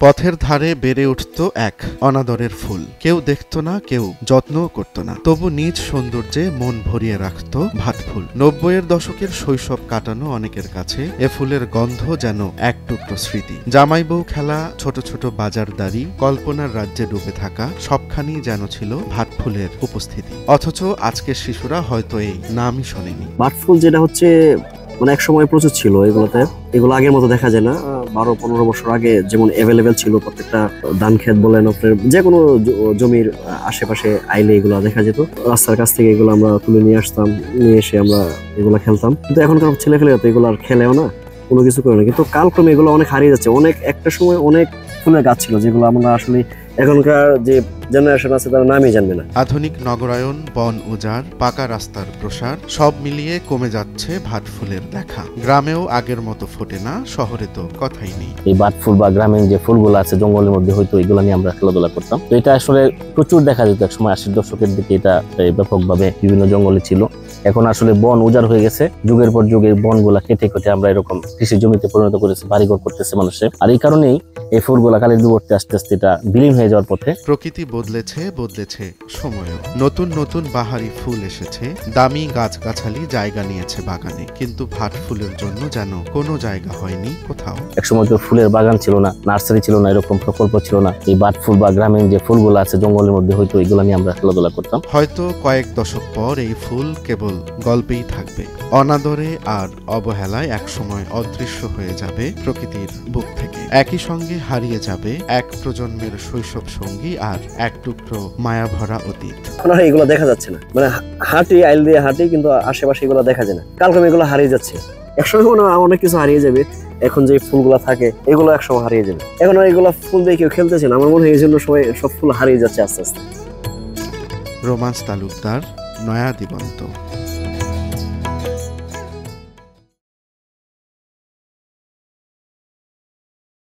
পথের ধারে বেড়ে উঠত এক অনাদরের ফুল। কেউ দেখত না, কেউ যত্নও করত না, তবু নিজ সৌন্দর্যে মন ভরিয়ে রাখত ভাটফুল। ৯০-এর দশকের শৈশব কাটানো অনেকের কাছে এ ফুলের গন্ধ যেন এক টুকরো স্মৃতি। জামাই বউ খেলা, ছোট ছোট বাজারদারি, কল্পনার রাজ্যে ডুবে থাকা সবখানি যেন ছিল ভাটফুলের উপস্থিতি। অথচ আজকের শিশুরা হয়তো এই নামই শোনেনি। ভাটফুল যেটা হচ্ছে মানে এক সময় প্রচুর ছিল, এগুলো আগের মতো দেখা যায় না। ১২-১৫ বছর আগে যেমন অ্যাভেলেবেল ছিল, প্রত্যেকটা ধান ক্ষেত বলেন, আপনার যে কোনো জমির আশেপাশে আইলে এগুলো দেখা যেত। রাস্তার কাছ থেকে এগুলো আমরা তুলে নিয়ে আসতাম, নিয়ে এসে আমরা এগুলো খেলতাম। কিন্তু এখনকার ছেলে ফেলে তো এগুলো আর খেলেও না, কোনো কিছু করে না। কিন্তু কালক্রমে এগুলো অনেক হারিয়ে যাচ্ছে। একটা সময় অনেক ফুলের গাছ ছিল যেগুলো আমরা আসলে এখনকার যে জেনারেশন আছে তারা নামই জানবে না। আধুনিক নগরায়ন, বন উজাড়, পাকা রাস্তার প্রসার সব মিলিয়ে কমে যাচ্ছে ভাটফুলের দেখা। গ্রামেও আগের মতো ফোটে না, শহরে তো কথাই নেই। এই ভাটফুল বা গ্রামীণ যে ফুলগুলো আছে জঙ্গলের মধ্যে, হয়তো এগুলো নিয়ে আমরা খেলাধুলা করতাম। তো এটা আসলে প্রচুর দেখা যেত এক সময় ৮০ দশকের দিকে। এটা ব্যাপকভাবে বিভিন্ন জঙ্গলে ছিল। এখন আসলে বন উজাড় হয়ে গেছে। যুগের পর যুগ এই বনগুলা কেটে কেটে আমরা এরকম কৃষি জমিতে পরিণত করেছি, বাড়িঘর করতেছে মানুষের। আর এই কারণেই এই ফুলগুলা কালের বিবর্তে আস্তে আস্তে এটা বিলীন হয়ে যাওয়ার পথে। প্রকৃতি বদলেছে সময়ও। নতুন নতুন বাহারি ফুল এসেছে, দামি গাছগাছালি জায়গা নিয়েছে বাগানে, কিন্তু ভাটফুলের জন্য যেন কোনো জায়গা হয়নি কোথাও। একসময় তো ফুলের বাগান ছিল না, নার্সারি ছিল না, এরকম প্রকল্প ছিল না। এই ভাটফুল বা গ্রামীণ যে ফুলগুলো আছে জঙ্গলের মধ্যে, হয়তো এগুলো নিয়ে আমরা খেলাধুলা করতাম। হয়তো কয়েক দশক পর এই ফুল কেবল গল্পেই থাকবে, অনাদরে আর অবহেলায় একসময় অদৃশ্য হয়ে যাবে প্রকৃতির বুক থেকে। একই সঙ্গে হারিয়ে যাবে এক প্রজন্মের শৈশব সঙ্গী আর এক টুকরো মায়াভরা অতীত। এখন আর এগুলো দেখা যাচ্ছে না, মানে হাঁটি আইল দিয়ে হাঁটি, কিন্তু আশেপাশে এগুলো দেখা যায় না। কালক্রমে এগুলো হারিয়ে যাচ্ছে। একসময় মনে হয় অনেক কিছু হারিয়ে যাবে। এখন যে ফুলগুলো থাকে এগুলো একসময় হারিয়ে যাবে। এখন এগুলো ফুল দিয়ে কেউ খেলতেছে না। আমার মনে হয় এই জন্য সব ফুল হারিয়ে যাচ্ছে আস্তে আস্তে। রোমান্স তালুকদার, নয়া দিগন্ত।